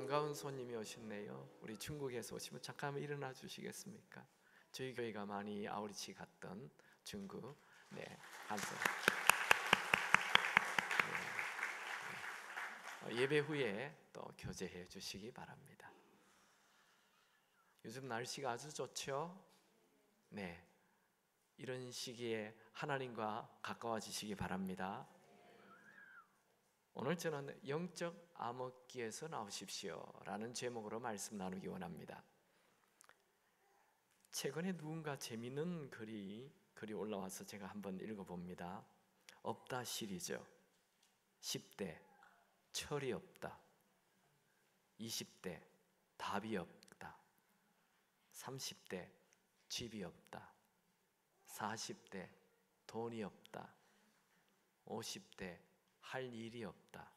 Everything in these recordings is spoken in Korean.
반가운 손님이 오셨네요. 우리 중국에서 오시면 잠깐 일어나 주시겠습니까? 저희 교회가 많이 아우리치 갔던 중국 한선. 예배 후에 또 교제해 주시기 바랍니다. 요즘 날씨가 아주 좋죠? 네, 이런 시기에 하나님과 가까워지시기 바랍니다. 오늘 저는 영적 암흑기에서 나오십시오 라는 제목으로 말씀 나누기 원합니다. 최근에 누군가 재미있는 글이 올라와서 제가 한번 읽어봅니다. 없다 시리즈. 10대 철이 없다, 20대 답이 없다, 30대 집이 없다, 40대 돈이 없다, 50대 할 일이 없다,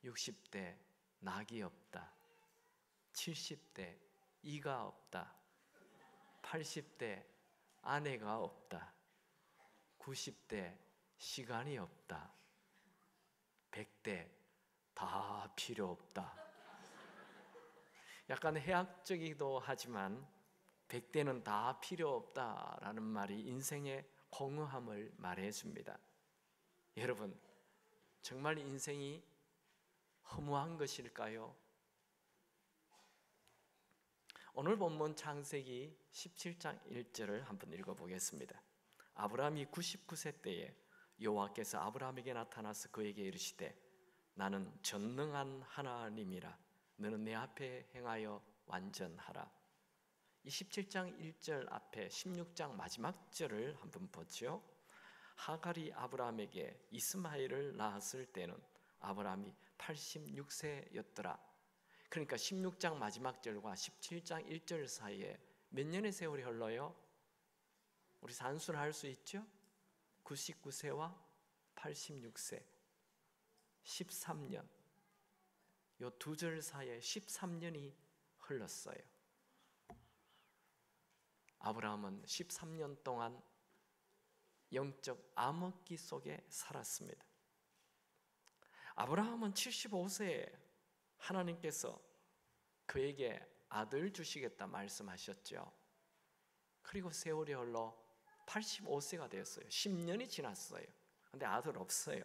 60대 낙이 없다, 70대 이가 없다, 80대 아내가 없다, 90대 시간이 없다, 100대 다 필요 없다. 약간 해학적이기도 하지만 100대는 다 필요 없다라는 말이 인생의 공허함을 말해줍니다. 여러분, 정말 인생이 허무한 것일까요? 오늘 본문 창세기 17장 1절을 한번 읽어보겠습니다. 아브라함이 99세 때에 여호와께서 아브라함에게 나타나서 그에게 이르시되 나는 전능한 하나님이라 너는 내 앞에 행하여 완전하라. 이 17장 1절 앞에 16장 마지막 절을 한번 보죠. 하갈이 아브라함에게 이스마엘을 낳았을 때는 아브라함이 86세였더라. 그러니까 16장 마지막 절과 17장 1절 사이에 몇 년의 세월이 흘러요? 우리 산수할 수 있죠? 99세와 86세 13년, 이 두 절 사이에 13년이 흘렀어요. 아브라함은 13년 동안 영적 암흑기 속에 살았습니다. 아브라함은 75세에 하나님께서 그에게 아들 주시겠다 말씀하셨죠. 그리고 세월이 흘러 85세가 되었어요. 10년이 지났어요. 근데 아들 없어요.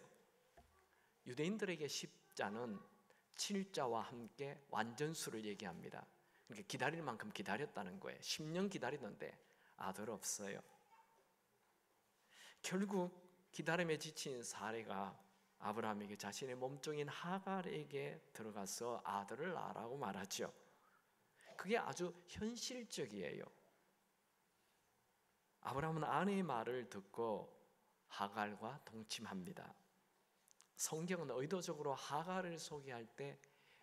유대인들에게 십자는 7자와 함께 완전수를 얘기합니다. 그러니까 기다릴 만큼 기다렸다는 거예요. 10년 기다리는데 아들 없어요. 결국 기다림에 지친 사레가 아브라함에게 자신의 몸종인 하갈에게 들어가서 아들을 낳으라고 말하죠. 그게 아주 현실적이에요. 아브라함은 아내의 말을 듣고 하갈과 동침합니다. 성경은 의도적으로 하갈을 소개할 때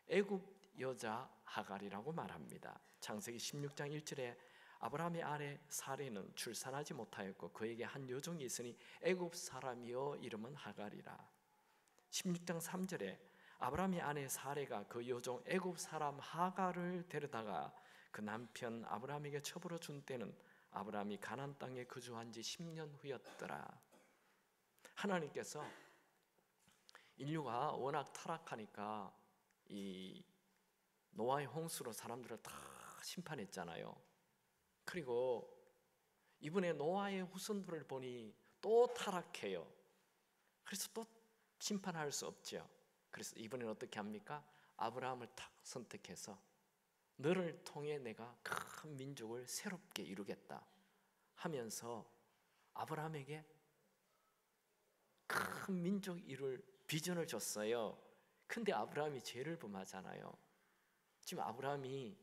애굽 여자 하갈이라고 말합니다. 창세기 16장 1절에 아브라함의 아내 사레는 출산하지 못하였고 그에게 한 여종이 있으니 애굽 사람이요 이름은 하갈이라. 16장 3절에 아브라함의 아내 사레가 그 여종 애굽 사람 하갈을 데려다가 그 남편 아브라함에게 첩으로 준 때는 아브라함이 가나안 땅에 거주한 지 10년 후였더라. 하나님께서 인류가 워낙 타락하니까 이 노아의 홍수로 사람들을 다 심판했잖아요. 그리고 이번에 노아의 후손들을 보니 또 타락해요. 그래서 또 심판할 수 없죠. 그래서 이번에는 어떻게 합니까? 아브라함을 탁 선택해서 너를 통해 내가 큰 민족을 새롭게 이루겠다 하면서 아브라함에게 큰 민족 이룰 비전을 줬어요. 근데 아브라함이 죄를 범하잖아요. 지금 아브라함이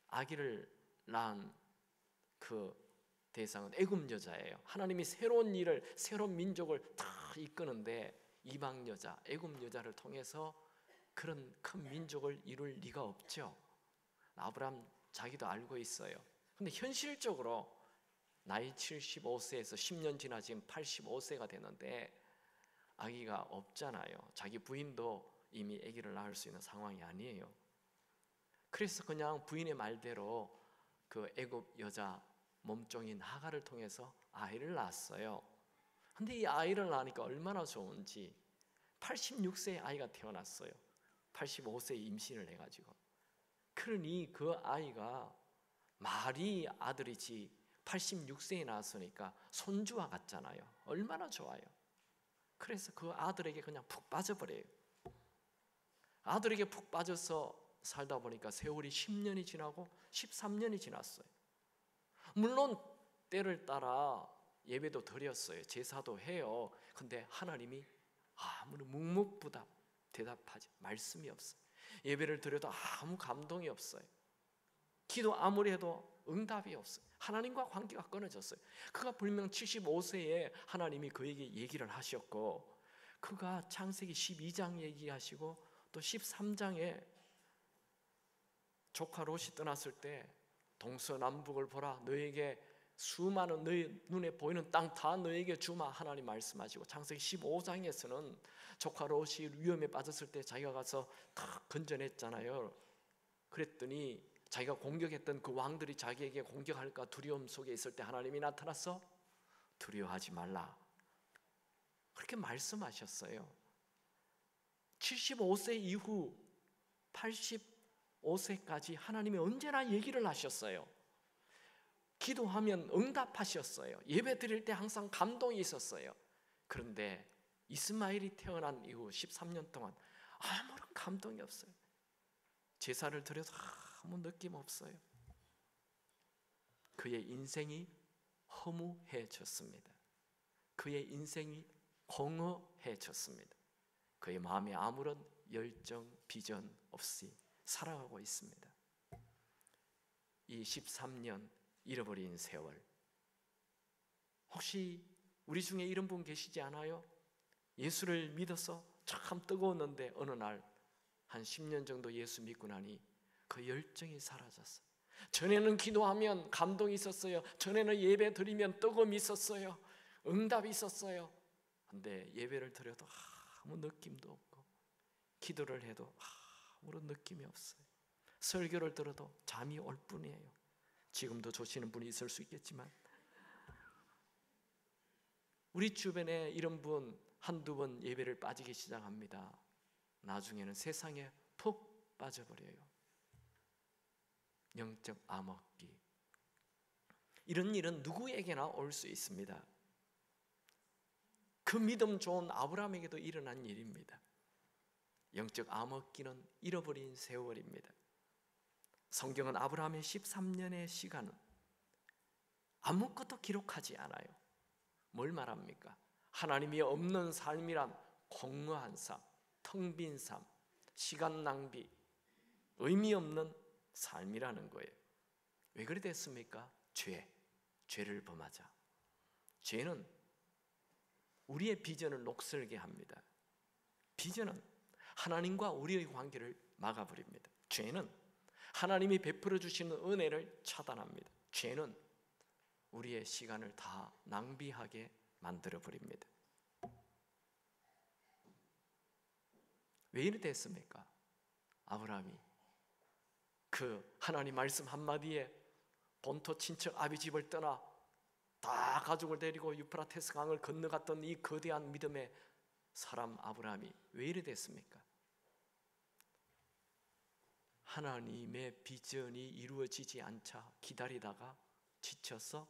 아기를 낳은 그 대상은 애굽 여자예요. 하나님이 새로운 일을, 새로운 민족을 다 이끄는데 이방 여자, 애굽 여자를 통해서 그런 큰 민족을 이룰 리가 없죠. 아브라함 자기도 알고 있어요. 근데 현실적으로 나이 75세에서 10년 지나 지금 85세가 되는데 아기가 없잖아요. 자기 부인도 이미 아기를 낳을 수 있는 상황이 아니에요. 그래서 그냥 부인의 말대로 그 애굽 여자 몸종인 하갈을 통해서 아이를 낳았어요. 근데 이 아이를 낳으니까 얼마나 좋은지 86세의 아이가 태어났어요. 85세에 임신을 해가지고. 그러니 그 아이가 말이 아들이지 86세에 낳았으니까 손주와 같잖아요. 얼마나 좋아요. 그래서 그 아들에게 그냥 푹 빠져버려요. 아들에게 푹 빠져서 살다 보니까 세월이 10년이 지나고 13년이 지났어요. 물론 때를 따라 예배도 드렸어요. 제사도 해요. 근데 하나님이 아무리 묵묵부답 대답하지, 말씀이 없어요. 예배를 드려도 아무 감동이 없어요. 기도 아무리 해도 응답이 없어요. 하나님과 관계가 끊어졌어요. 그가 분명 75세에 하나님이 그에게 얘기를 하셨고, 그가 창세기 12장 얘기하시고 또 13장에 조카 롯이 떠났을 때 동서남북을 보라, 너에게 수많은 너희 눈에 보이는 땅 다 너에게 주마, 하나님 말씀하시고, 창세기 15장에서는 조카 롯이 위험에 빠졌을 때 자기가 가서 탁 건져냈잖아요. 그랬더니 자기가 공격했던 그 왕들이 자기에게 공격할까 두려움 속에 있을 때 하나님이 나타나서 두려워하지 말라, 그렇게 말씀하셨어요. 75세 이후 85세까지 하나님이 언제나 얘기를 하셨어요. 기도하면 응답하셨어요. 예배 드릴 때 항상 감동이 있었어요. 그런데 이스마엘이 태어난 이후 13년 동안 아무런 감동이 없어요. 제사를 드려도 아무 느낌 없어요. 그의 인생이 허무해졌습니다. 그의 인생이 공허해졌습니다. 그의 마음에 아무런 열정, 비전 없이 살아가고 있습니다. 이 13년 잃어버린 세월, 혹시 우리 중에 이런 분 계시지 않아요? 예수를 믿어서 참 뜨거웠는데 어느 날 한 10년 정도 예수 믿고 나니 그 열정이 사라졌어요. 전에는 기도하면 감동이 있었어요. 전에는 예배 드리면 뜨거움이 있었어요. 응답이 있었어요. 근데 예배를 드려도 아무 느낌도 없고, 기도를 해도 아무런 느낌이 없어요. 설교를 들어도 잠이 올 뿐이에요. 지금도 조시는 분이 있을 수 있겠지만, 우리 주변에 이런 분 한두 번 예배를 빠지기 시작합니다. 나중에는 세상에 푹 빠져버려요. 영적 암흑기. 이런 일은 누구에게나 올 수 있습니다. 그 믿음 좋은 아브라함에게도 일어난 일입니다. 영적 암흑기는 잃어버린 세월입니다. 성경은 아브라함의 13년의 시간은 아무것도 기록하지 않아요. 뭘 말합니까? 하나님이 없는 삶이란 공허한 삶, 텅 빈 삶, 시간 낭비, 의미 없는 삶이라는 거예요. 왜 그래 됐습니까? 죄를 범하자. 죄는 우리의 비전을 녹슬게 합니다. 비전은 하나님과 우리의 관계를 막아버립니다. 죄는 하나님이 베풀어 주시는 은혜를 차단합니다. 죄는 우리의 시간을 다 낭비하게 만들어 버립니다. 왜 이래 됐습니까? 아브라함이 그 하나님 말씀 한마디에 본토 친척 아비 집을 떠나 다 가족을 데리고 유프라테스 강을 건너갔던 이 거대한 믿음의 사람 아브라함이 왜 이래 됐습니까? 하나님의 비전이 이루어지지 않자 기다리다가 지쳐서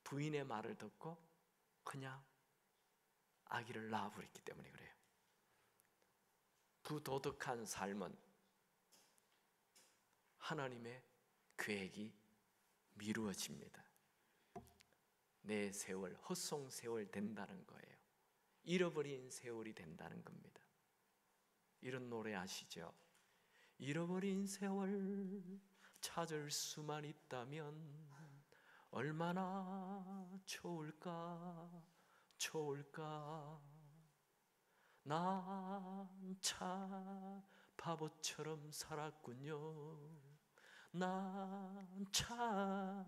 부인의 말을 듣고 그냥 아기를 낳아버렸기 때문에 그래요. 부도덕한 삶은 하나님의 계획이 미루어집니다. 내 세월, 헛송 세월 된다는 거예요. 잃어버린 세월이 된다는 겁니다. 이런 노래 아시죠? 잃어버린 세월 찾을 수만 있다면 얼마나 좋을까 좋을까. 난 참 바보처럼 살았군요. 난 참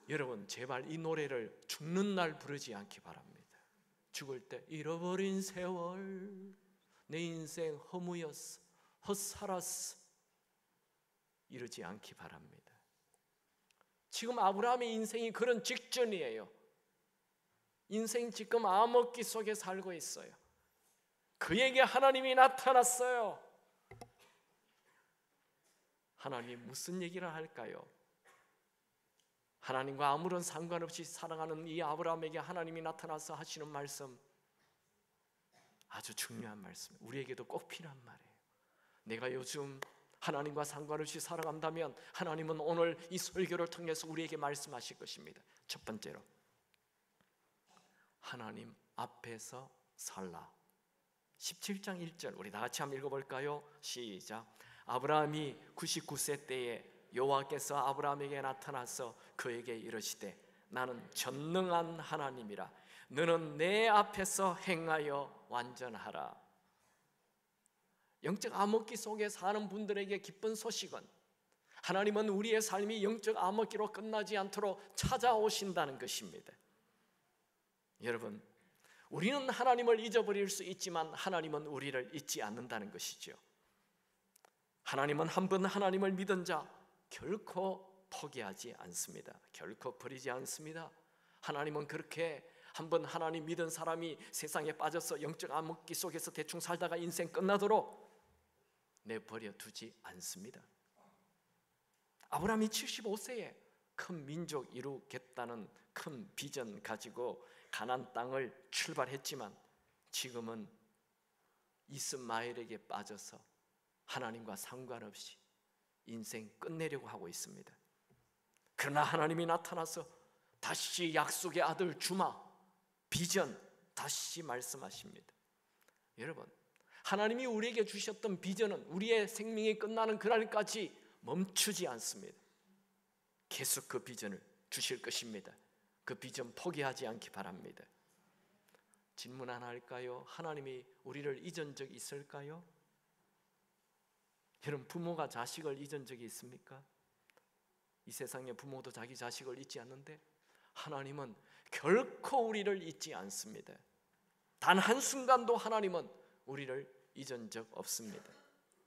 여러분 제발 이 노래를 죽는 날 부르지 않기 바랍니다. 죽을 때 잃어버린 세월 내 인생 허무였어 헛살았어 이러지 않기 바랍니다. 지금 아브라함의 인생이 그런 직전이에요. 인생 지금 암흑기 속에 살고 있어요. 그에게 하나님이 나타났어요. 하나님이 무슨 얘기를 할까요? 하나님과 아무런 상관없이 살아가는 이 아브라함에게 하나님이 나타나서 하시는 말씀, 아주 중요한 말씀, 우리에게도 꼭 필요한 말이에요. 내가 요즘 하나님과 상관없이 살아간다면 하나님은 오늘 이 설교를 통해서 우리에게 말씀하실 것입니다. 첫 번째로, 하나님 앞에서 살라. 17장 1절 우리 다 같이 한번 읽어볼까요? 시작. 아브라함이 99세 때에 여호와께서 아브라함에게 나타나서 그에게 이르시되 나는 전능한 하나님이라. 너는 내 앞에서 행하여 완전하라. 영적 암흑기 속에 사는 분들에게 기쁜 소식은 하나님은 우리의 삶이 영적 암흑기로 끝나지 않도록 찾아오신다는 것입니다. 여러분, 우리는 하나님을 잊어버릴 수 있지만 하나님은 우리를 잊지 않는다는 것이죠. 하나님은 한 번 하나님을 믿은 자 결코 포기하지 않습니다. 결코 버리지 않습니다. 하나님은 그렇게 한 번 하나님 믿은 사람이 세상에 빠져서 영적 암흑기 속에서 대충 살다가 인생 끝나도록 내버려 두지 않습니다. 아브라함이 75세에 큰 민족 이루겠다는 큰 비전 가지고 가나안 땅을 출발했지만 지금은 이스마엘에게 빠져서 하나님과 상관없이 인생 끝내려고 하고 있습니다. 그러나 하나님이 나타나서 다시 약속의 아들 주마 비전 다시 말씀하십니다. 여러분, 하나님이 우리에게 주셨던 비전은 우리의 생명이 끝나는 그날까지 멈추지 않습니다. 계속 그 비전을 주실 것입니다. 그 비전 포기하지 않기 바랍니다. 질문 하나 할까요? 하나님이 우리를 잊은 적이 있을까요? 여러분, 부모가 자식을 잊은 적이 있습니까? 이 세상의 부모도 자기 자식을 잊지 않는데 하나님은 결코 우리를 잊지 않습니다. 단 한순간도 하나님은 우리를 잊은 적 없습니다.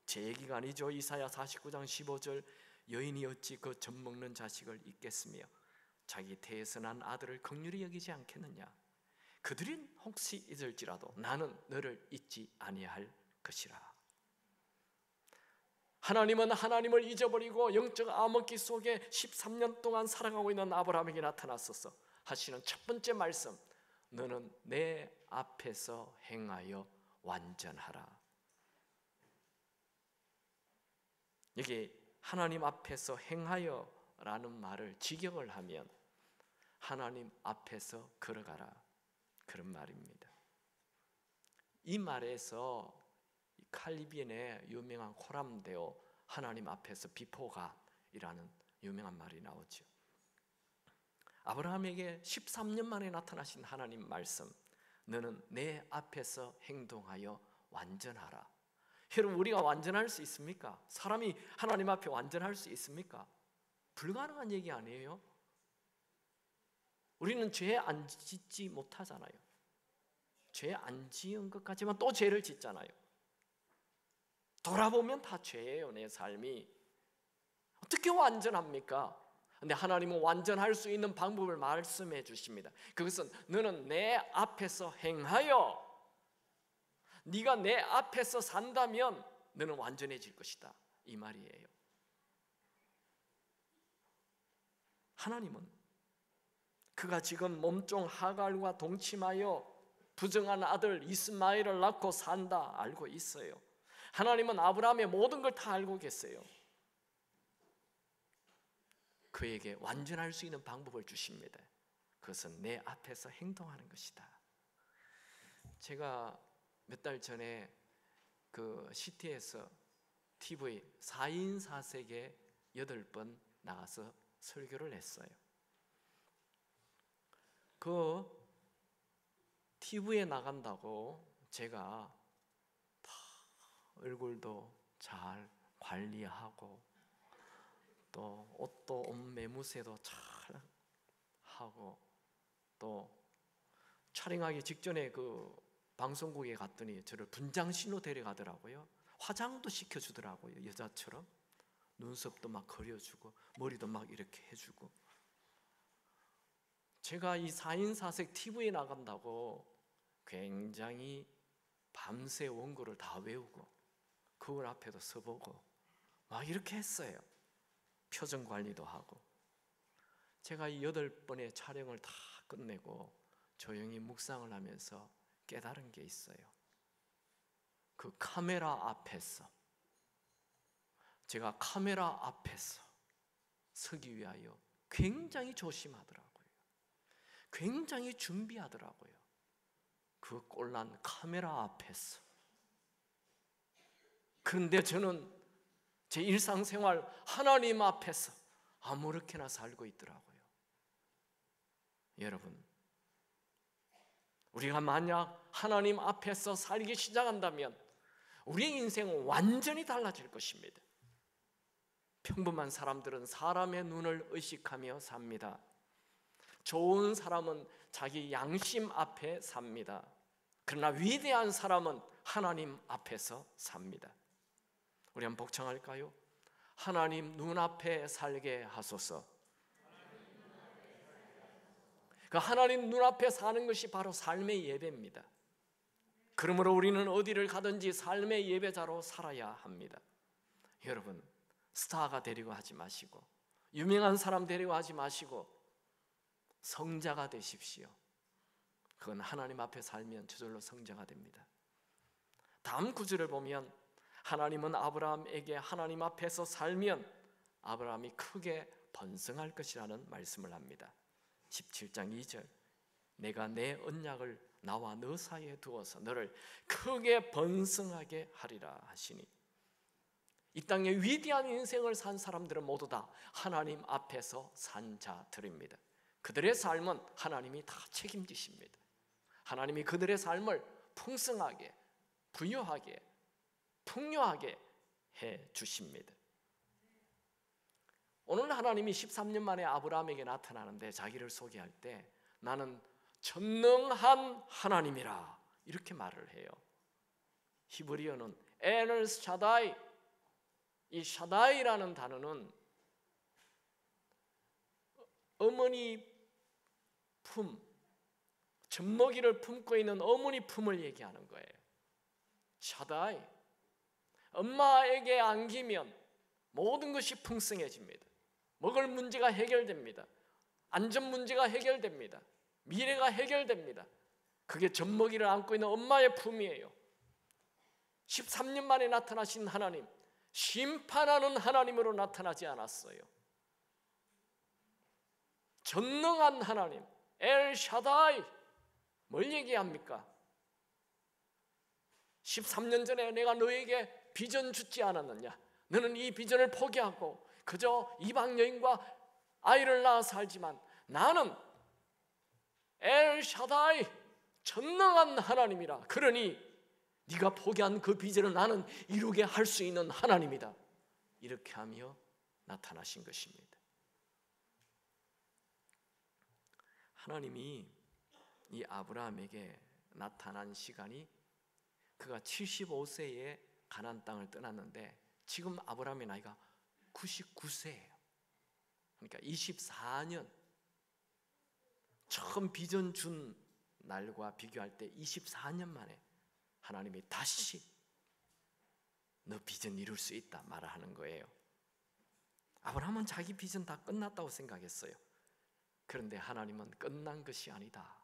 제 얘기가 아니죠. 이사야 49장 15절 여인이 어찌 그 젖먹는 자식을 잊겠으며 자기 태에서 난 아들을 긍휼히 여기지 않겠느냐. 그들은 혹시 잊을지라도 나는 너를 잊지 아니할 것이라. 하나님은 하나님을 잊어버리고 영적 암흑기 속에 13년 동안 살아가고 있는 아브라함에게 나타났어서 하시는 첫 번째 말씀, 너는 내 앞에서 행하여 완전하라. 여기 하나님 앞에서 행하여라는 말을 직역을 하면 하나님 앞에서 걸어가라 그런 말입니다. 이 말에서 칼리비엔의 유명한 코람데오 하나님 앞에서 비포가이라는 유명한 말이 나오죠. 아브라함에게 13년 만에 나타나신 하나님 말씀, 너는 내 앞에서 행동하여 완전하라. 여러분, 우리가 완전할 수 있습니까? 사람이 하나님 앞에 완전할 수 있습니까? 불가능한 얘기 아니에요? 우리는 죄 안 짓지 못하잖아요. 죄 안 지은 것 같지만 또 죄를 짓잖아요. 돌아보면 다 죄예요. 내 삶이 어떻게 완전합니까? 근데 하나님은 완전할 수 있는 방법을 말씀해 주십니다. 그것은 너는 내 앞에서 행하여, 네가 내 앞에서 산다면 너는 완전해질 것이다, 이 말이에요. 하나님은 그가 지금 몸종 하갈과 동침하여 부정한 아들 이스마엘을 낳고 산다 알고 있어요. 하나님은 아브라함의 모든 걸 다 알고 계세요. 그에게 완전할 수 있는 방법을 주십니다. 그것은 내 앞에서 행동하는 것이다. 제가 몇 달 전에 그 시티에서 TV 4인 4색에 8번 나가서 설교를 했어요. 그 TV에 나간다고 제가 다 얼굴도 잘 관리하고 또 옷도 옷 매무새도 잘 하고 또 촬영하기 직전에 그 방송국에 갔더니 저를 분장실로 데려가더라고요. 화장도 시켜주더라고요. 여자처럼 눈썹도 막 그려주고 머리도 막 이렇게 해주고 제가 이 4인 4색 TV에 나간다고 굉장히 밤새 원고를 다 외우고 그걸 앞에도 서보고 막 이렇게 했어요. 표정 관리도 하고. 제가 이 8번의 촬영을 다 끝내고 조용히 묵상을 하면서 깨달은 게 있어요. 그 카메라 앞에서, 제가 카메라 앞에서 서기 위하여 굉장히 조심하더라고요. 굉장히 준비하더라고요. 그 꼴난 카메라 앞에서. 그런데 저는 제 일상생활 하나님 앞에서 아무렇게나 살고 있더라고요. 여러분, 우리가 만약 하나님 앞에서 살기 시작한다면 우리의 인생은 완전히 달라질 것입니다. 평범한 사람들은 사람의 눈을 의식하며 삽니다. 좋은 사람은 자기 양심 앞에 삽니다. 그러나 위대한 사람은 하나님 앞에서 삽니다. 우리 한번 복창할까요? 하나님 눈앞에 살게 하소서. 그 하나님 눈앞에 사는 것이 바로 삶의 예배입니다. 그러므로 우리는 어디를 가든지 삶의 예배자로 살아야 합니다. 여러분, 스타가 되려고 하지 마시고 유명한 사람 되려고 하지 마시고 성자가 되십시오. 그건 하나님 앞에 살면 저절로 성자가 됩니다. 다음 구절을 보면 하나님은 아브라함에게 하나님 앞에서 살면 아브라함이 크게 번성할 것이라는 말씀을 합니다. 17장 2절, 내가 내 언약을 나와 너 사이에 두어서 너를 크게 번성하게 하리라 하시니, 이 땅에 위대한 인생을 산 사람들은 모두 다 하나님 앞에서 산 자들입니다. 그들의 삶은 하나님이 다 책임지십니다. 하나님이 그들의 삶을 풍성하게, 부유하게, 풍요하게 해 주십니다. 오늘 하나님이 13년 만에 아브라함에게 나타나는데 자기를 소개할 때 나는 전능한 하나님이라 이렇게 말을 해요. 히브리어는 에늘 샤다이, 이 샤다이라는 단어는 어머니 품, 젖먹이를 품고 있는 어머니 품을 얘기하는 거예요. 샤다이, 엄마에게 안기면 모든 것이 풍성해집니다. 먹을 문제가 해결됩니다. 안전 문제가 해결됩니다. 미래가 해결됩니다. 그게 젖먹이를 안고 있는 엄마의 품이에요. 13년 만에 나타나신 하나님, 심판하는 하나님으로 나타나지 않았어요. 전능한 하나님, 엘 샤다이, 뭘 얘기합니까? 13년 전에 내가 너에게 비전 주지 않았느냐? 너는 이 비전을 포기하고 그저 이방 여인과 아이를 낳아 살지만 나는 엘 샤다이, 전능한 하나님이라. 그러니 네가 포기한 그 비전을 나는 이루게 할 수 있는 하나님이다. 이렇게 하며 나타나신 것입니다. 하나님이 이 아브라함에게 나타난 시간이 그가 75세에 가나안 땅을 떠났는데 지금 아브라함의 나이가 99세예요. 그러니까 24년, 처음 비전 준 날과 비교할 때 24년 만에 하나님이 다시 너 비전 이룰 수 있다 말하는 거예요. 아브라함은 자기 비전 다 끝났다고 생각했어요. 그런데 하나님은 끝난 것이 아니다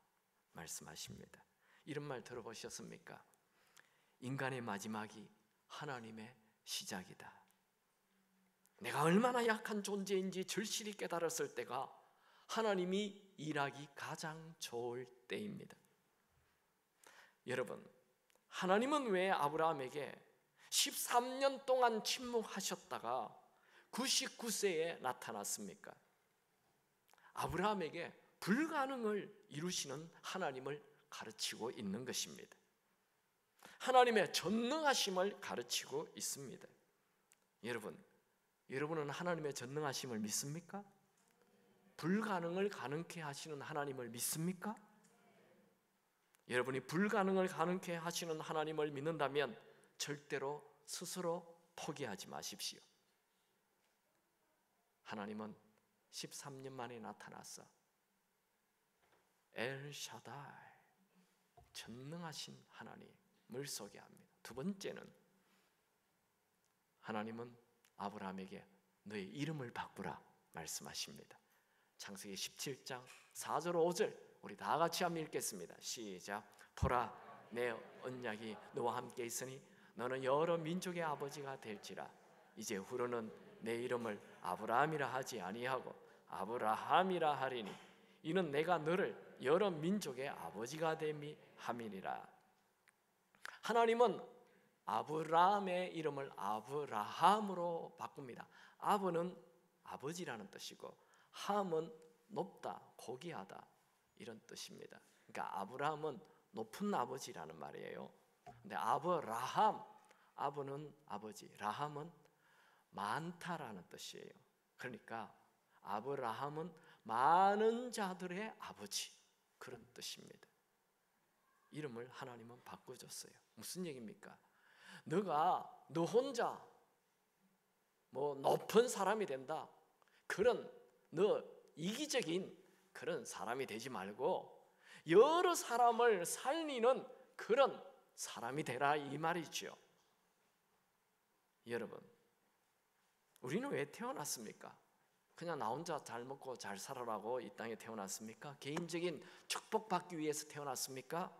말씀하십니다. 이런 말 들어보셨습니까? 인간의 마지막이 하나님의 시작이다. 내가 얼마나 약한 존재인지 절실히 깨달았을 때가 하나님이 일하기 가장 좋을 때입니다. 여러분, 하나님은 왜 아브라함에게 13년 동안 침묵하셨다가 99세에 나타났습니까? 아브라함에게 불가능을 이루시는 하나님을 가르치고 있는 것입니다. 하나님의 전능하심을 가르치고 있습니다. 여러분은 하나님의 전능하심을 믿습니까? 불가능을 가능케 하시는 하나님을 믿습니까? 여러분이 불가능을 가능케 하시는 하나님을 믿는다면 절대로 스스로 포기하지 마십시오. 하나님은 13년 만에 나타나서 엘샤다이, 전능하신 하나님을 소개합니다. 두 번째는 하나님은 아브라함에게 너의 이름을 바꾸라 말씀하십니다. 창세기 17장 4절 5절 우리 다 같이 한번 읽겠습니다. 시작. 보라, 내 언약이 너와 함께 있으니 너는 여러 민족의 아버지가 될지라. 이제 후로는 내 이름을 아브라함이라 하지 아니하고 아브라함이라 하리니 이는 내가 너를 여러 민족의 아버지가 됨이 함이니라. 하나님은 아브라함의 이름을 아브라함으로 바꿉니다. 아브는 아버지라는 뜻이고 함은 높다, 고귀하다 이런 뜻입니다. 그러니까 아브라함은 높은 아버지라는 말이에요. 근데 아브라함, 아브는 아버지, 라함은 많다라는 뜻이에요. 그러니까 아브라함은 많은 자들의 아버지, 그런 뜻입니다. 이름을 하나님은 바꿔줬어요. 무슨 얘기입니까? 너 혼자 뭐 높은 사람이 된다, 그런 너 이기적인 그런 사람이 되지 말고 여러 사람을 살리는 그런 사람이 되라, 이 말이죠. 여러분, 우리는 왜 태어났습니까? 그냥 나 혼자 잘 먹고 잘 살아라고 이 땅에 태어났습니까? 개인적인 축복받기 위해서 태어났습니까?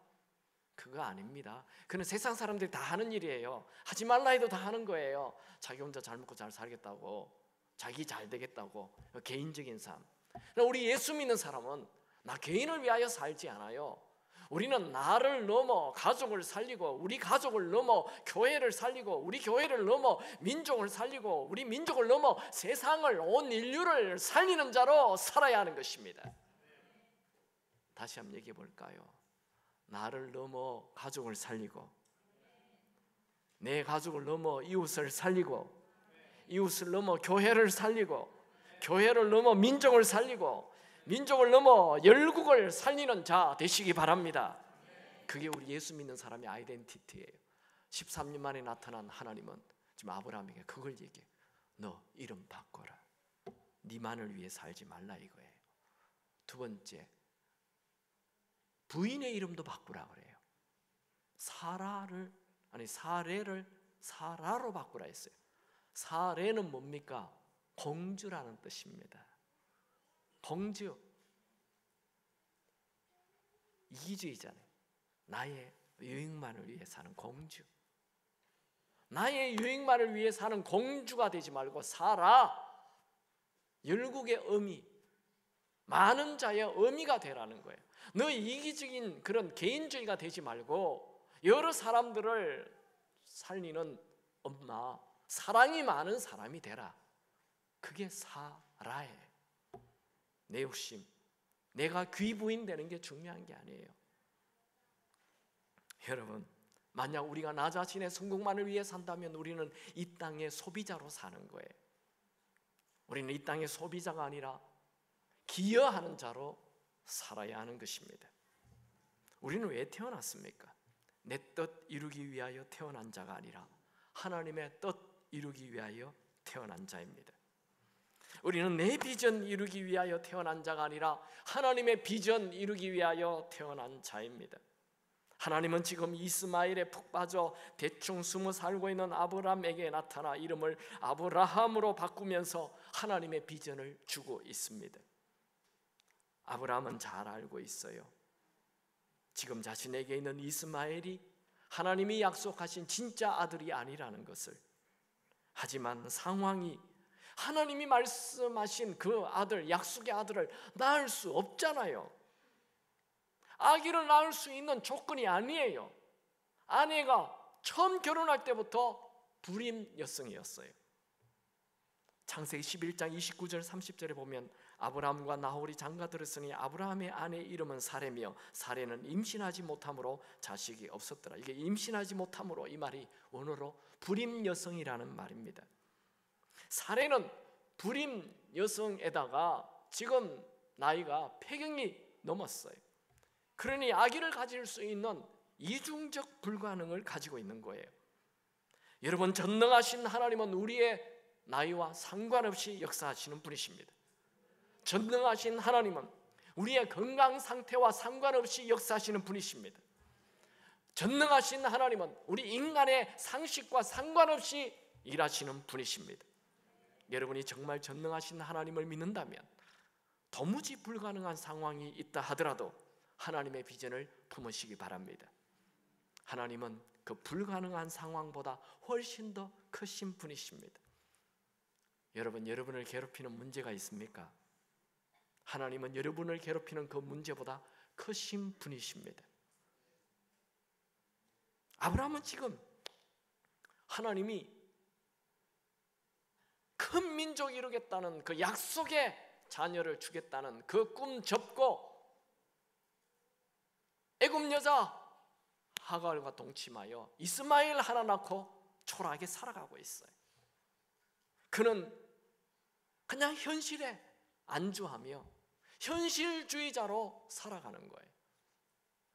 그거 아닙니다. 그는 세상 사람들이 다 하는 일이에요. 하지 말라 해도 다 하는 거예요. 자기 혼자 잘 먹고 잘 살겠다고, 자기 잘 되겠다고, 개인적인 삶. 우리 예수 믿는 사람은 나 개인을 위하여 살지 않아요. 우리는 나를 넘어 가족을 살리고, 우리 가족을 넘어 교회를 살리고, 우리 교회를 넘어 민족을 살리고, 우리 민족을 넘어 세상을, 온 인류를 살리는 자로 살아야 하는 것입니다. 다시 한번 얘기해 볼까요? 나를 넘어 가족을 살리고, 내 가족을 넘어 이웃을 살리고, 이웃을 넘어 교회를 살리고, 교회를 넘어 민족을 살리고, 민족을 넘어 열국을 살리는 자 되시기 바랍니다. 그게 우리 예수 믿는 사람의 아이덴티티예요. 13년 만에 나타난 하나님은 지금 아브라함에게 그걸 얘기해. 너 이름 바꿔라. 네만을 위해 살지 말라 이거예요. 두 번째, 부인의 이름도 바꾸라 그래요. 사레를 사라로 바꾸라 했어요. 사레는 뭡니까? 공주라는 뜻입니다. 공주, 이기주의잖아요. 나의 유익만을 위해 사는 공주, 나의 유익만을 위해 사는 공주가 되지 말고 사라, 열국의 어미, 많은 자의 어미가 되라는 거예요. 너 이기적인 그런 개인주의가 되지 말고 여러 사람들을 살리는 엄마, 사랑이 많은 사람이 되라. 그게 사라예요. 내 욕심, 내가 귀부인 되는 게 중요한 게 아니에요. 여러분, 만약 우리가 나 자신의 성공만을 위해 산다면 우리는 이 땅의 소비자로 사는 거예요. 우리는 이 땅의 소비자가 아니라 기여하는 자로 살아야 하는 것입니다. 우리는 왜 태어났습니까? 내 뜻 이루기 위하여 태어난 자가 아니라 하나님의 뜻 이루기 위하여 태어난 자입니다. 우리는 내 비전 이루기 위하여 태어난 자가 아니라 하나님의 비전 이루기 위하여 태어난 자입니다. 하나님은 지금 이스마엘에 푹 빠져 대충 숨어 살고 있는 아브라함에게 나타나 이름을 아브라함으로 바꾸면서 하나님의 비전을 주고 있습니다. 아브라함은 잘 알고 있어요. 지금 자신에게 있는 이스마엘이 하나님이 약속하신 진짜 아들이 아니라는 것을. 하지만 상황이 하나님이 말씀하신 그 아들, 약속의 아들을 낳을 수 없잖아요. 아기를 낳을 수 있는 조건이 아니에요. 아내가 처음 결혼할 때부터 불임 여성이었어요. 창세기 11장 29절 30절에 보면 아브라함과 나홀이 장가들었으니 아브라함의 아내 이름은 사레며 사레는 임신하지 못함으로 자식이 없었더라. 이게 임신하지 못함으로, 이 말이 원어로 불임 여성이라는 말입니다. 사레는 불임 여성에다가 지금 나이가 폐경이 넘었어요. 그러니 아기를 가질 수 있는 이중적 불가능을 가지고 있는 거예요. 여러분, 전능하신 하나님은 우리의 나이와 상관없이 역사하시는 분이십니다. 전능하신 하나님은 우리의 건강 상태와 상관없이 역사하시는 분이십니다. 전능하신 하나님은 우리 인간의 상식과 상관없이 일하시는 분이십니다. 여러분이 정말 전능하신 하나님을 믿는다면 도무지 불가능한 상황이 있다 하더라도 하나님의 비전을 품으시기 바랍니다. 하나님은 그 불가능한 상황보다 훨씬 더 크신 분이십니다. 여러분, 여러분을 괴롭히는 문제가 있습니까? 하나님은 여러분을 괴롭히는 그 문제보다 크신 분이십니다. 아브라함은 지금 하나님이 큰 민족이 이루겠다는 그 약속의 자녀를 주겠다는 그 꿈 접고 애굽 여자 하갈과 동침하여 이스마엘 하나 낳고 초라하게 살아가고 있어요. 그는 그냥 현실에 안주하며 현실주의자로 살아가는 거예요.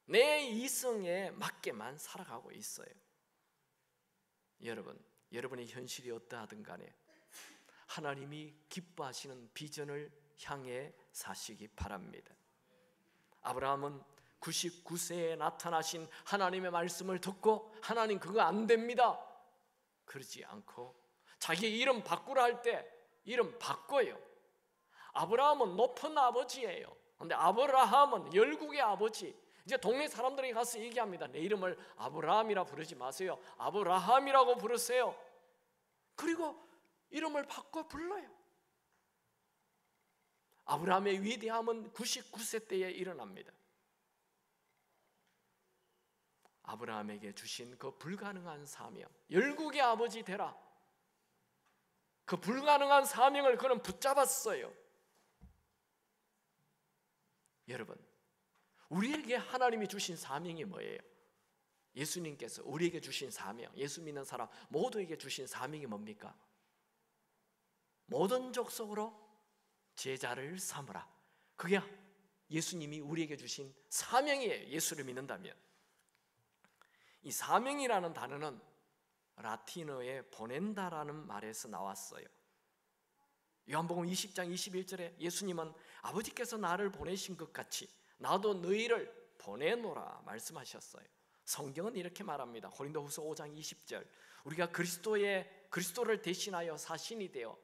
내 이성에 맞게만 살아가고 있어요. 여러분의 현실이 어떠하든 간에 하나님이 기뻐하시는 비전을 향해 사시기 바랍니다. 아브라함은 99세에 나타나신 하나님의 말씀을 듣고 하나님 그거 안 됩니다 그러지 않고 자기 이름 바꾸라 할 때 이름 바꿔요. 아브라함은 높은 아버지예요. 근데 아브라함은 열국의 아버지. 이제 동네 사람들이 가서 얘기합니다. 내 이름을 아브라함이라 부르지 마세요. 아브라함이라고 부르세요. 그리고 이름을 바꿔 불러요. 아브라함의 위대함은 99세 때에 일어납니다. 아브라함에게 주신 그 불가능한 사명, 열국의 아버지 되라. 그 불가능한 사명을 그는 붙잡았어요. 여러분, 우리에게 하나님이 주신 사명이 뭐예요? 예수님께서 우리에게 주신 사명, 예수 믿는 사람 모두에게 주신 사명이 뭡니까? 모든 족속으로 제자를 삼으라. 그게 예수님이 우리에게 주신 사명이에요. 예수를 믿는다면. 이 사명이라는 단어는 라틴어의 보낸다라는 말에서 나왔어요. 요한복음 20장 21절에 예수님은 아버지께서 나를 보내신 것 같이 나도 너희를 보내노라 말씀하셨어요. 성경은 이렇게 말합니다. 고린도후서 5장 20절 우리가 그리스도를 대신하여 사신이 되어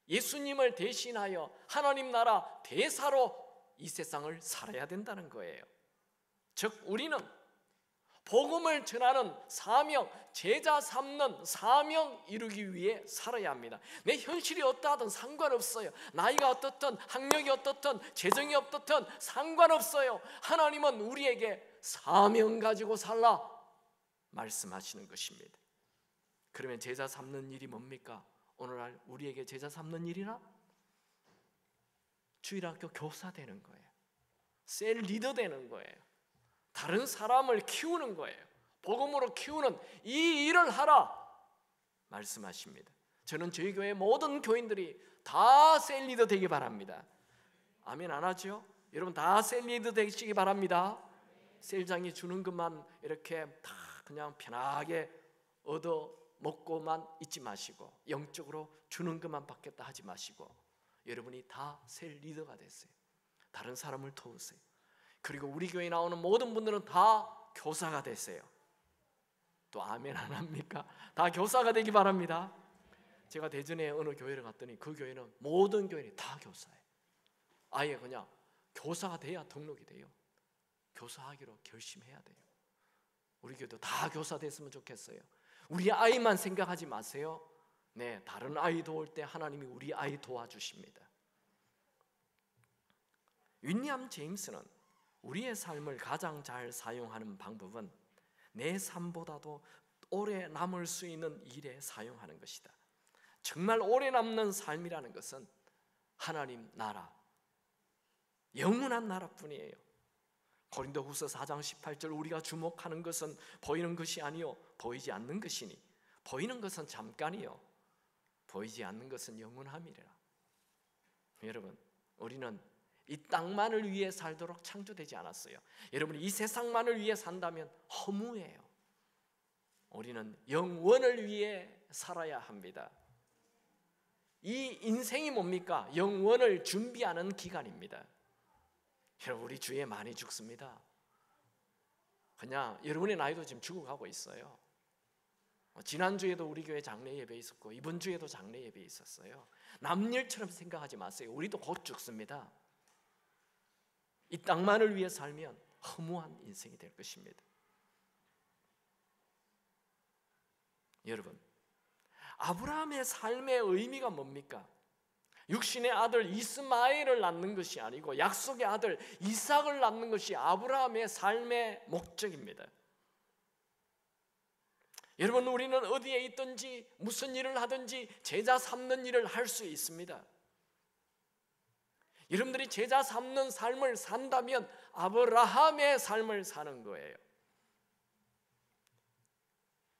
예수님을 대신하여 하나님 나라 대사로 이 세상을 살아야 된다는 거예요. 즉 우리는 복음을 전하는 사명, 제자 삼는 사명 이루기 위해 살아야 합니다. 내 현실이 어떠하든 상관없어요. 나이가 어떻든 학력이 어떻든 재정이 어떻든 상관없어요. 하나님은 우리에게 사명 가지고 살라 말씀하시는 것입니다. 그러면 제자 삼는 일이 뭡니까? 오늘날 우리에게 제자 삼는 일이나 주일학교 교사 되는 거예요. 셀 리더 되는 거예요. 다른 사람을 키우는 거예요. 복음으로 키우는 이 일을 하라 말씀하십니다. 저는 저희 교회 모든 교인들이 다 셀 리더 되기 바랍니다. 아멘 안 하죠? 여러분 다 셀 리더 되시기 바랍니다. 셀장이 주는 것만 이렇게 다 그냥 편하게 얻어 먹고만 있지 마시고 영적으로 주는 것만 받겠다 하지 마시고 여러분이 다 셀 리더가 됐어요. 다른 사람을 도우세요. 그리고 우리 교회에 나오는 모든 분들은 다 교사가 되세요. 또 아멘 안 합니까? 다 교사가 되기 바랍니다. 제가 대전에 어느 교회를 갔더니 그 교회는 모든 교인이 다 교사예요. 아예 그냥 교사가 돼야 등록이 돼요. 교사하기로 결심해야 돼요. 우리 교회도 다 교사 됐으면 좋겠어요. 우리 아이만 생각하지 마세요. 네, 다른 아이 도울 때 하나님이 우리 아이 도와주십니다. 윌리엄 제임스는 우리의 삶을 가장 잘 사용하는 방법은 내 삶보다도 오래 남을 수 있는 일에 사용하는 것이다. 정말 오래 남는 삶이라는 것은 하나님 나라, 영원한 나라뿐이에요. 고린도후서 4장 18절 우리가 주목하는 것은 보이는 것이 아니요 보이지 않는 것이니 보이는 것은 잠깐이요 보이지 않는 것은 영원함이라. 여러분 우리는 이 땅만을 위해 살도록 창조되지 않았어요. 여러분이 이 세상만을 위해 산다면 허무해요. 우리는 영원을 위해 살아야 합니다. 이 인생이 뭡니까? 영원을 준비하는 기간입니다. 여러분, 우리 주위에 많이 죽습니다. 그냥 여러분의 나이도 지금 죽어가고 있어요. 지난주에도 우리 교회 장례 예배 있었고 이번 주에도 장례 예배 있었어요. 남일처럼 생각하지 마세요. 우리도 곧 죽습니다. 이 땅만을 위해 살면 허무한 인생이 될 것입니다. 여러분, 아브라함의 삶의 의미가 뭡니까? 육신의 아들 이스마엘을 낳는 것이 아니고 약속의 아들 이삭을 낳는 것이 아브라함의 삶의 목적입니다. 여러분, 우리는 어디에 있든지 무슨 일을 하든지 제자 삼는 일을 할 수 있습니다. 여러분들이 제자 삼는 삶을 산다면 아브라함의 삶을 사는 거예요.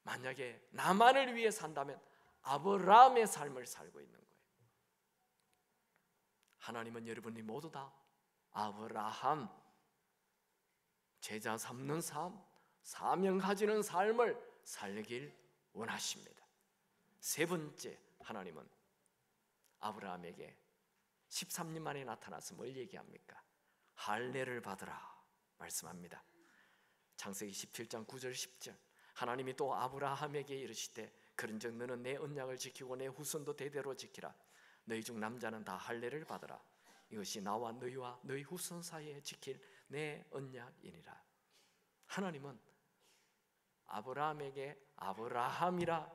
만약에 나만을 위해 산다면 아브라함의 삶을 살고 있는 거예요. 하나님은 여러분이 모두 다 아브라함, 제자 삼는 삶, 사명 가지는 삶을 살길 원하십니다. 세 번째, 하나님은 아브라함에게 13년 만에 나타나서 뭘 얘기합니까? 할례를 받으라 말씀합니다. 창세기 17장 9절 10절. 하나님이 또 아브라함에게 이르시되 그런즉 너는 내 언약을 지키고 내 후손도 대대로 지키라. 너희 중 남자는 다 할례를 받으라. 이것이 나와 너희와 너희 후손 사이에 지킬 내 언약이니라. 하나님은 아브라함에게 아브라함이라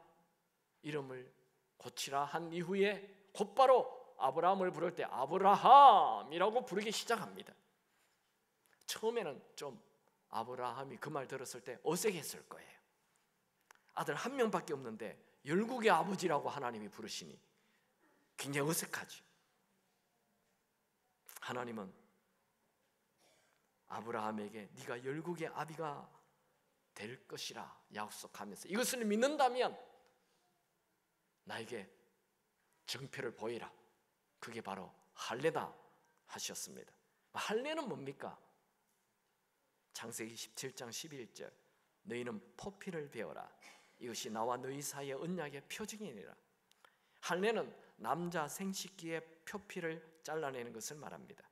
이름을 고치라 한 이후에 곧바로 아브라함을 부를 때 아브라함이라고 부르기 시작합니다. 처음에는 좀 아브라함이 그 말 들었을 때 어색했을 거예요. 아들 한 명밖에 없는데 열국의 아버지라고 하나님이 부르시니 굉장히 어색하죠. 하나님은 아브라함에게 네가 열국의 아비가 될 것이라 약속하면서 이것을 믿는다면 나에게 증표를 보이라. 그게 바로 할례다 하셨습니다. 할례는 뭡니까? 창세기 17장 11절. 너희는 포피를 베어라. 이것이 나와 너희 사이의 언약의 표징이니라. 할례는 남자 생식기의 표피를 잘라내는 것을 말합니다.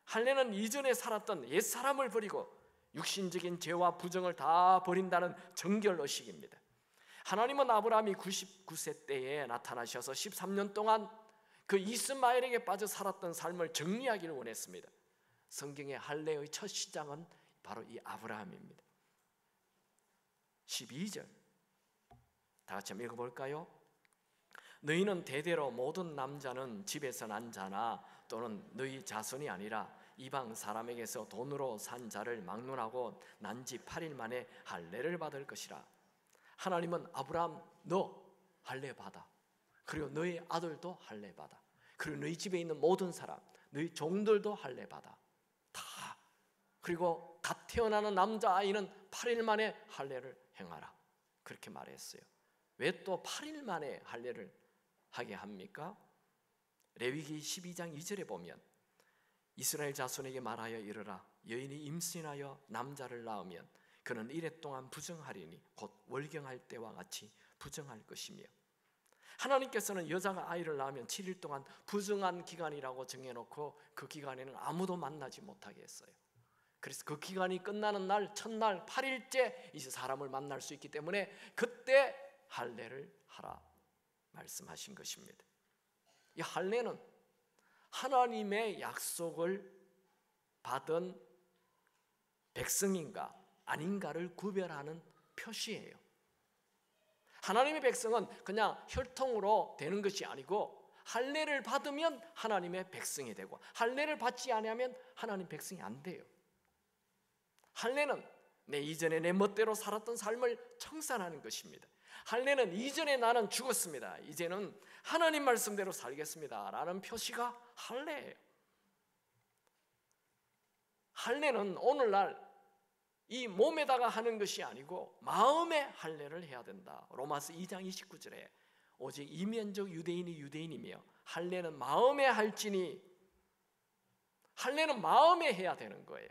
할례는 이전에 살았던 옛사람을 버리고 육신적인 죄와 부정을 다 버린다는 정결의식입니다. 하나님은 아브라함이 99세 때에 나타나셔서 13년 동안 그 이스마엘에게 빠져 살았던 삶을 정리하기를 원했습니다. 성경의 할례의 첫 시작은 바로 이 아브라함입니다. 12절 다 같이 한번 읽어볼까요? 너희는 대대로 모든 남자는 집에서 난 자나 또는 너희 자손이 아니라 이방 사람에게서 돈으로 산 자를 막론하고 난 지 8일 만에 할례를 받을 것이라. 하나님은 아브라함 너 할례 받아. 그리고 너희 아들도 할례 받아. 그리고 너희 집에 있는 모든 사람, 너희 종들도 할례 받아. 다. 그리고 갓 태어나는 남자아이는 8일 만에 할례를 행하라. 그렇게 말했어요. 왜 또 8일 만에 할례를 하게 합니까? 레위기 12장 2절에 보면 이스라엘 자손에게 말하여 이르라. 여인이 임신하여 남자를 낳으면 그는 이레 동안 부정하리니 곧 월경할 때와 같이 부정할 것이며, 하나님께서는 여자가 아이를 낳으면 7일 동안 부정한 기간이라고 정해놓고 그 기간에는 아무도 만나지 못하게 했어요. 그래서 그 기간이 끝나는 날 첫날 8일째 이제 사람을 만날 수 있기 때문에 그때 할례를 하라 말씀하신 것입니다. 이 할례는 하나님의 약속을 받은 백성인가 아닌가를 구별하는 표시예요. 하나님의 백성은 그냥 혈통으로 되는 것이 아니고 할례를 받으면 하나님의 백성이 되고 할례를 받지 않으면 하나님 백성이 안 돼요. 할례는 내 이전에 내 멋대로 살았던 삶을 청산하는 것입니다. 할례는 이전에 나는 죽었습니다. 이제는 하나님 말씀대로 살겠습니다 라는 표시가 할례예요. 할례는 오늘날 이 몸에다가 하는 것이 아니고 마음의 할례를 해야 된다. 로마서 2장 29절에 오직 이면적 유대인이 유대인이며 할례는 마음에 할지니, 할례는 마음에 해야 되는 거예요.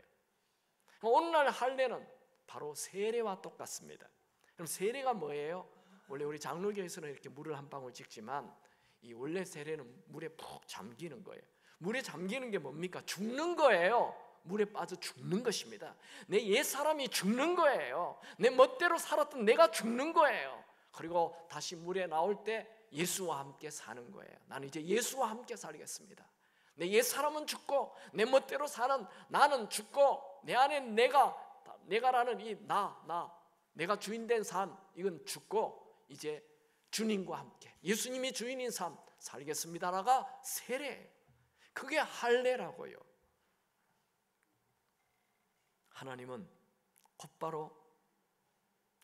오늘날 할례는 바로 세례와 똑같습니다. 그럼 세례가 뭐예요? 원래 우리 장로교에서는 이렇게 물을 한 방울 찍지만 이 원래 세례는 물에 푹 잠기는 거예요. 물에 잠기는 게 뭡니까? 죽는 거예요. 물에 빠져 죽는 것입니다. 내 옛사람이 죽는 거예요. 내 멋대로 살았던 내가 죽는 거예요. 그리고 다시 물에 나올 때 예수와 함께 사는 거예요. 나는 이제 예수와 함께 살겠습니다. 내 옛사람은 죽고 내 멋대로 사는 나는 죽고 내 안에 내가라는 이 내가 주인된 삶, 이건 죽고 이제 주님과 함께 예수님이 주인인 삶 살겠습니다라가 세례예요. 그게 할례라고요. 하나님은 곧바로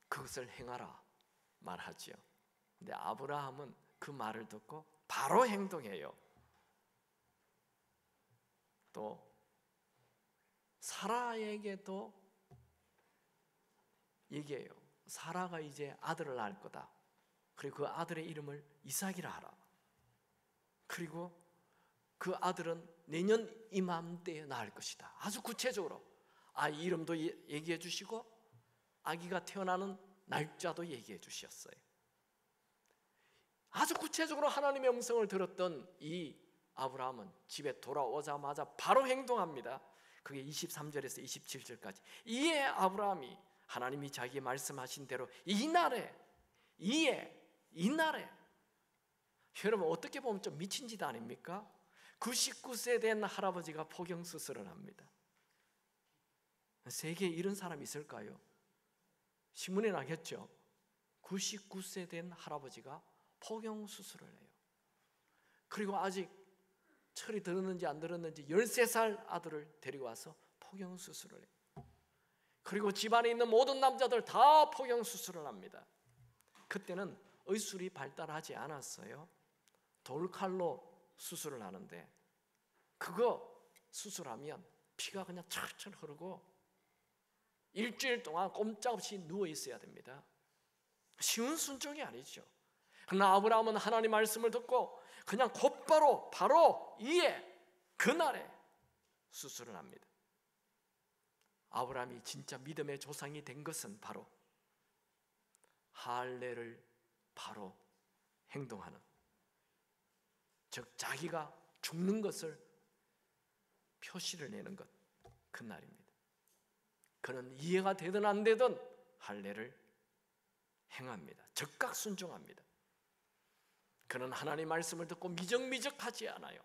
그것을 행하라 말하지요. 근데 아브라함은 그 말을 듣고 바로 행동해요. 또 사라에게도 얘기해요. 사라가 이제 아들을 낳을 거다. 그리고 그 아들의 이름을 이삭이라 하라. 그리고 그 아들은 내년 이맘때에 낳을 것이다. 아주 구체적으로 아이 이름도 얘기해 주시고 아기가 태어나는 날짜도 얘기해 주셨어요. 아주 구체적으로 하나님의 음성을 들었던 이 아브라함은 집에 돌아오자마자 바로 행동합니다. 그게 23절에서 27절까지. 이에 아브라함이 하나님이 자기 말씀하신 대로 이날에 여러분 어떻게 보면 좀 미친 짓 아닙니까? 99세 된 할아버지가 포경수술을 합니다. 세계에 이런 사람이 있을까요? 신문에 나겠죠. 99세 된 할아버지가 포경수술을 해요. 그리고 아직 철이 들었는지 안 들었는지 13살 아들을 데리고 와서 포경수술을 해요. 그리고 집안에 있는 모든 남자들 다 포경수술을 합니다. 그때는 의술이 발달하지 않았어요. 돌칼로 수술을 하는데 그거 수술하면 피가 그냥 철철 흐르고 일주일 동안 꼼짝없이 누워 있어야 됩니다. 쉬운 순종이 아니죠. 그러나 아브라함은 하나님 말씀을 듣고 그냥 곧바로 바로 그날에 수술을 합니다. 아브라함이 진짜 믿음의 조상이 된 것은 바로 할례를 바로 행동하는, 즉 자기가 죽는 것을 표시를 내는 것, 그날입니다. 그는 이해가 되든 안 되든 할례를 행합니다. 즉각 순종합니다. 그는 하나님 말씀을 듣고 미적미적하지 않아요.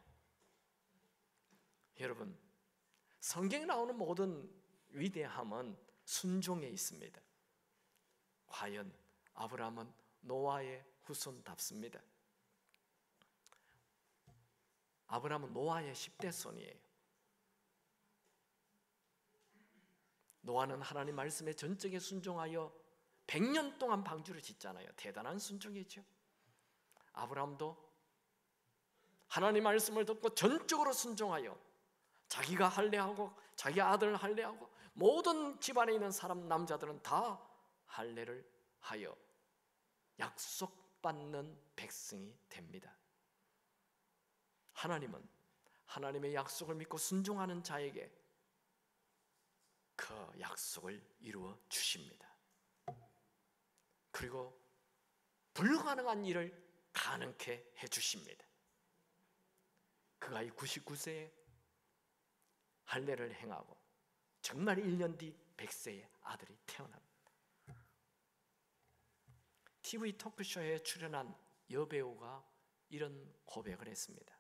여러분, 성경에 나오는 모든 위대함은 순종에 있습니다. 과연 아브라함은 노아의 후손답습니다. 아브라함은 노아의 10대 손이에요. 노아는 하나님 말씀에 전적에 순종하여 100년 동안 방주를 짓잖아요. 대단한 순종이죠. 아브라함도 하나님 말씀을 듣고 전적으로 순종하여 자기가 할례하고 자기 아들을 할례하고 모든 집안에 있는 사람 남자들은 다 할례를 하여 약속받는 백성이 됩니다. 하나님은 하나님의 약속을 믿고 순종하는 자에게 그 약속을 이루어 주십니다. 그리고 불가능한 일을 가능케 해주십니다. 그가 이 99세에 할례를 행하고 정말 1년 뒤 100세의 아들이 태어납니다. TV 토크쇼에 출연한 여배우가 이런 고백을 했습니다.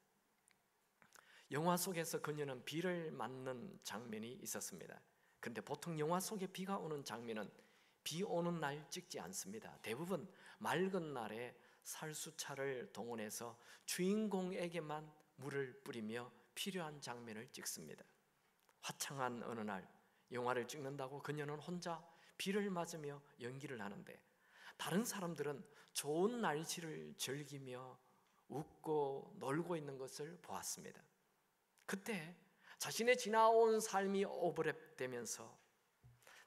영화 속에서 그녀는 비를 맞는 장면이 있었습니다. 그런데 보통 영화 속에 비가 오는 장면은 비 오는 날 찍지 않습니다. 대부분 맑은 날에 살수차를 동원해서 주인공에게만 물을 뿌리며 필요한 장면을 찍습니다. 화창한 어느 날 영화를 찍는다고 그녀는 혼자 비를 맞으며 연기를 하는데 다른 사람들은 좋은 날씨를 즐기며 웃고 놀고 있는 것을 보았습니다. 그때 자신의 지나온 삶이 오버랩되면서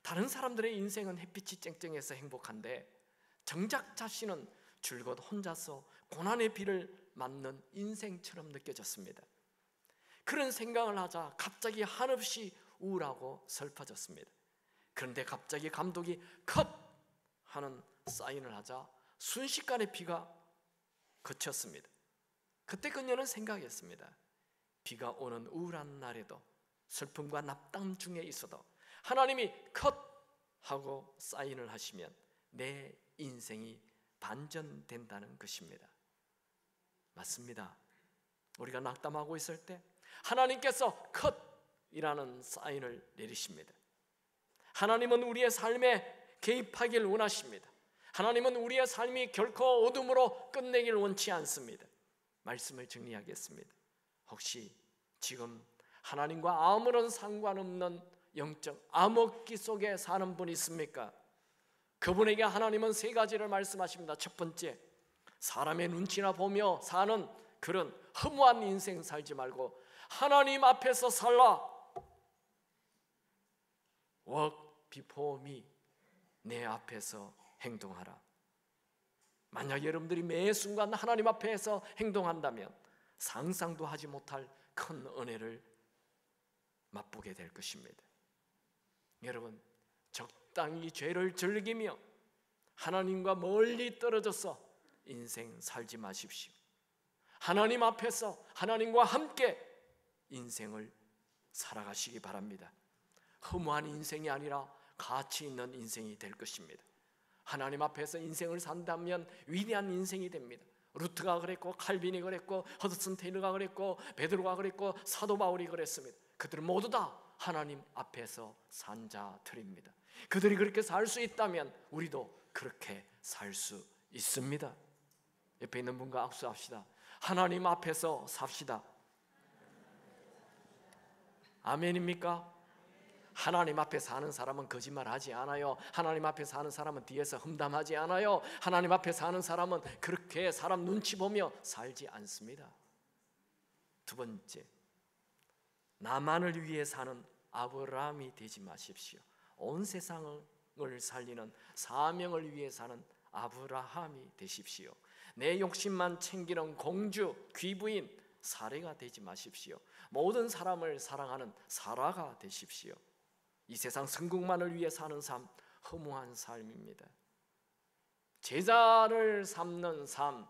다른 사람들의 인생은 햇빛이 쨍쨍해서 행복한데 정작 자신은 줄곧 혼자서 고난의 비를 맞는 인생처럼 느껴졌습니다. 그런 생각을 하자 갑자기 한없이 우울하고 슬퍼졌습니다. 그런데 갑자기 감독이 컷 하는 사인을 하자 순식간에 비가 그쳤습니다. 그때 그녀는 생각했습니다. 비가 오는 우울한 날에도 슬픔과 납담 중에 있어도 하나님이 컷 하고 사인을 하시면 내 인생이 반전된다는 것입니다. 맞습니다. 우리가 낙담하고 있을 때 하나님께서 컷이라는 사인을 내리십니다. 하나님은 우리의 삶에 개입하길 원하십니다. 하나님은 우리의 삶이 결코 어둠으로 끝내길 원치 않습니다. 말씀을 정리하겠습니다. 혹시 지금 하나님과 아무런 상관없는 영적 암흑기 속에 사는 분이 있습니까? 그분에게 하나님은 세 가지를 말씀하십니다. 첫 번째, 사람의 눈치나 보며 사는 그런 허무한 인생 살지 말고 하나님 앞에서 살라. Walk before me. 내 앞에서 행동하라. 만약 여러분들이 매 순간 하나님 앞에서 행동한다면 상상도 하지 못할 큰 은혜를 맛보게 될 것입니다. 여러분, 적당히 죄를 즐기며 하나님과 멀리 떨어져서 인생 살지 마십시오. 하나님 앞에서 하나님과 함께 인생을 살아가시기 바랍니다. 허무한 인생이 아니라 가치 있는 인생이 될 것입니다. 하나님 앞에서 인생을 산다면 위대한 인생이 됩니다. 루트가 그랬고, 칼빈이 그랬고, 허드슨 테일러가 그랬고, 베드로가 그랬고, 사도 바울이 그랬습니다. 그들은 모두 다 하나님 앞에서 산 자들입니다. 그들이 그렇게 살 수 있다면 우리도 그렇게 살 수 있습니다. 옆에 있는 분과 악수합시다. 하나님 앞에서 삽시다. 아멘입니까? 하나님 앞에 사는 사람은 거짓말하지 않아요. 하나님 앞에 사는 사람은 뒤에서 험담하지 않아요. 하나님 앞에 사는 사람은 그렇게 사람 눈치 보며 살지 않습니다. 두 번째, 나만을 위해 사는 아브라함이 되지 마십시오. 온 세상을 살리는 사명을 위해 사는 아브라함이 되십시오. 내 욕심만 챙기는 공주, 귀부인, 사례가 되지 마십시오. 모든 사람을 사랑하는 사라가 되십시오. 이 세상 성공만을 위해 사는 삶, 허무한 삶입니다. 제자를 삼는 삶,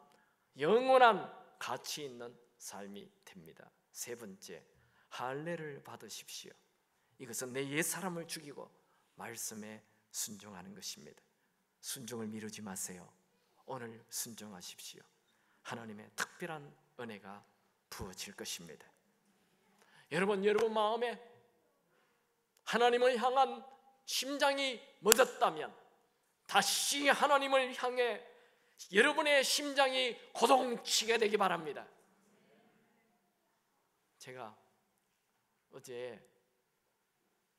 영원한 가치 있는 삶이 됩니다. 세 번째, 할례를 받으십시오. 이것은 내 옛사람을 죽이고 말씀에 순종하는 것입니다. 순종을 미루지 마세요. 오늘 순종하십시오. 하나님의 특별한 은혜가 부어질 것입니다. 여러분 마음에 하나님을 향한 심장이 멎었다면 다시 하나님을 향해 여러분의 심장이 고동치게 되기 바랍니다. 제가 어제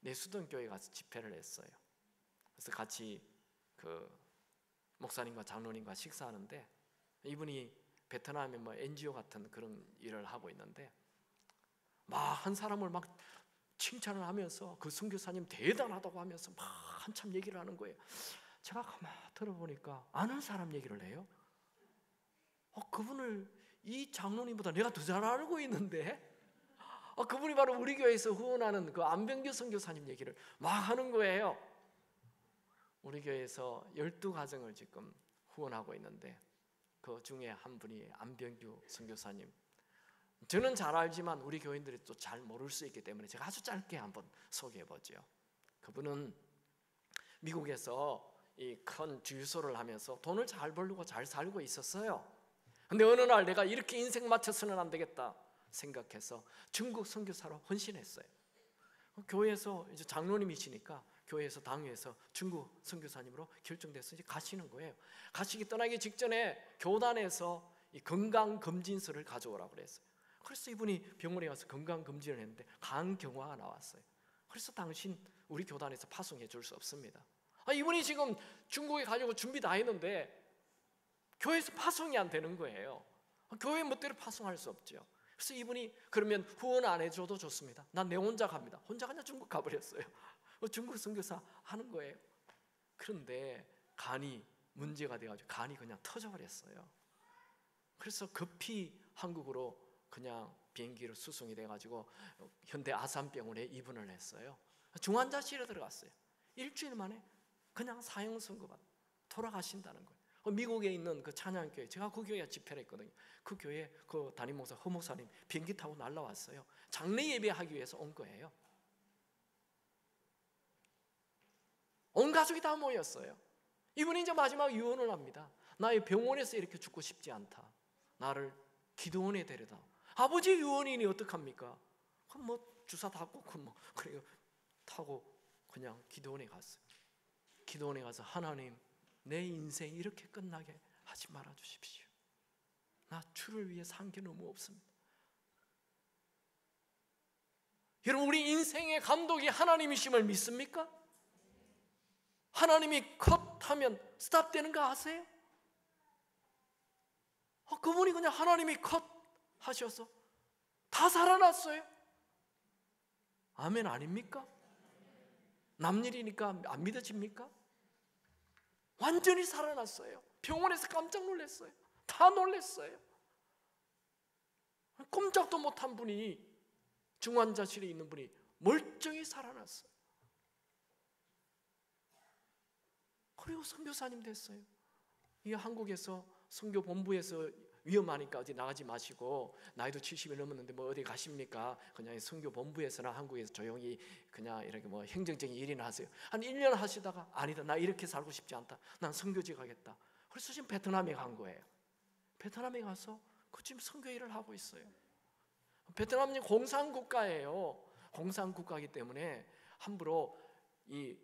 내수동교회 가서 집회를 했어요. 그래서 같이 그 목사님과 장로님과 식사하는데 이분이 베트남에 뭐 NGO 같은 그런 일을 하고 있는데 막 한 사람을 막 칭찬을 하면서 그 선교사님 대단하다고 하면서 막 한참 얘기를 하는 거예요. 제가 가만히 들어보니까 아는 사람 얘기를 해요. 그분을 이 장로님보다 내가 더 잘 알고 있는데 그분이 바로 우리 교회에서 후원하는 그 안병규 선교사님 얘기를 막 하는 거예요. 우리 교회에서 12가정을 지금 후원하고 있는데 그 중에 한 분이 안병규 선교사님. 저는 잘 알지만 우리 교인들이 또 잘 모를 수 있기 때문에 제가 아주 짧게 한번 소개해보죠. 그분은 미국에서 이 큰 주유소를 하면서 돈을 잘 벌고 잘 살고 있었어요. 근데 어느 날 내가 이렇게 인생 맞춰서는 안 되겠다 생각해서 중국 선교사로 헌신했어요. 교회에서 이제 장로님이시니까 교회에서 당회에서 중국 선교사님으로 결정돼서 이제 가시는 거예요. 가시기 떠나기 직전에 교단에서 이 건강검진서를 가져오라고 그랬어요. 그래서 이분이 병원에 가서 건강검진을 했는데 간경화가 나왔어요. 그래서 당신 우리 교단에서 파송해 줄 수 없습니다. 이분이 지금 중국에 가려고 준비 다 했는데 교회에서 파송이 안 되는 거예요. 교회 멋대로 파송할 수 없죠. 그래서 이분이 그러면 후원 안 해줘도 좋습니다. 난 내 혼자 갑니다. 혼자 그냥 중국 가버렸어요. 중국 선교사 하는 거예요. 그런데 간이 문제가 돼가지고 간이 그냥 터져버렸어요. 그래서 급히 한국으로 그냥 비행기로 수송이 돼가지고 현대 아산병원에 입원을 했어요. 중환자실에 들어갔어요. 일주일 만에 그냥 사형 선고받아 돌아가신다는 거예요. 미국에 있는 그 찬양교회, 제가 그 교회에 집회를 했거든요. 그 교회 그 담임 목사 허 목사님 비행기 타고 날라왔어요. 장례 예배하기 위해서 온 거예요. 온 가족이 다 모였어요. 이분이 이제 마지막 유언을 합니다. 나의 병원에서 이렇게 죽고 싶지 않다. 나를 기도원에 데려다. 아버지 유언이니 어떡합니까? 그럼 뭐 주사 다 꽂고 뭐 그래요. 타고 그냥 기도원에 갔어요. 기도원에 가서 하나님, 내 인생 이렇게 끝나게 하지 말아 주십시오. 나 주를 위해 산 게 너무 없습니다. 여러분, 우리 인생의 감독이 하나님이심을 믿습니까? 하나님이 컷하면 스탑되는 거 아세요? 그분이 그냥 하나님이 컷 하셔서 다 살아났어요. 아멘 아닙니까? 남일이니까 안 믿어집니까? 완전히 살아났어요. 병원에서 깜짝 놀랐어요. 다 놀랐어요. 꼼짝도 못한 분이, 중환자실에 있는 분이 멀쩡히 살아났어요. 그리고 선교사님 됐어요. 이 한국에서 선교 본부에서 위험하니까 어디 나가지 마시고, 나이도 70이 넘었는데 뭐 어디 가십니까? 그냥 선교 본부에서나 한국에서 조용히 그냥 이렇게 뭐 행정적인 일이나 하세요. 한 1년 하시다가 아니다, 나 이렇게 살고 싶지 않다. 난 선교지 가겠다. 그래서 지금 베트남에 간 거예요. 베트남에 가서 그 지금 선교 일을 하고 있어요. 베트남이 공산국가예요. 공산국가이기 때문에 함부로 이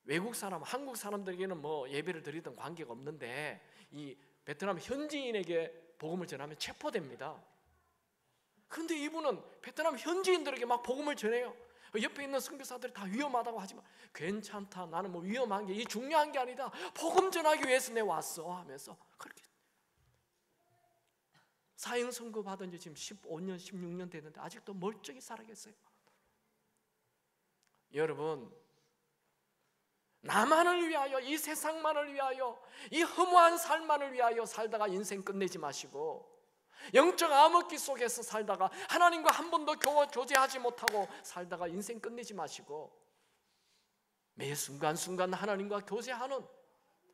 외국 사람, 한국 사람들에게는 뭐 예배를 드리던 관계가 없는데, 이 베트남 현지인에게 복음을 전하면 체포됩니다. 그런데 이분은 베트남 현지인들에게 막 복음을 전해요. 옆에 있는 선교사들이 다 위험하다고 하지만, 괜찮다, 나는 뭐 위험한 게 이 중요한 게 아니다, 복음 전하기 위해서 내 왔어 하면서 그렇게 사형 선고 받은 지 지금 15년 16년 됐는데 아직도 멀쩡히 살아계세요. 여러분, 나만을 위하여, 이 세상만을 위하여, 이 허무한 삶만을 위하여 살다가 인생 끝내지 마시고, 영적 암흑기 속에서 살다가 하나님과 한 번도 교제하지 못하고 살다가 인생 끝내지 마시고, 매 순간순간 하나님과 교제하는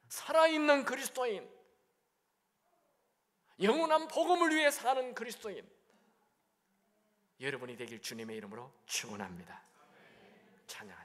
살아있는 그리스도인, 영원한 복음을 위해 사는 그리스도인 여러분이 되길 주님의 이름으로 축원합니다. 찬양합니다.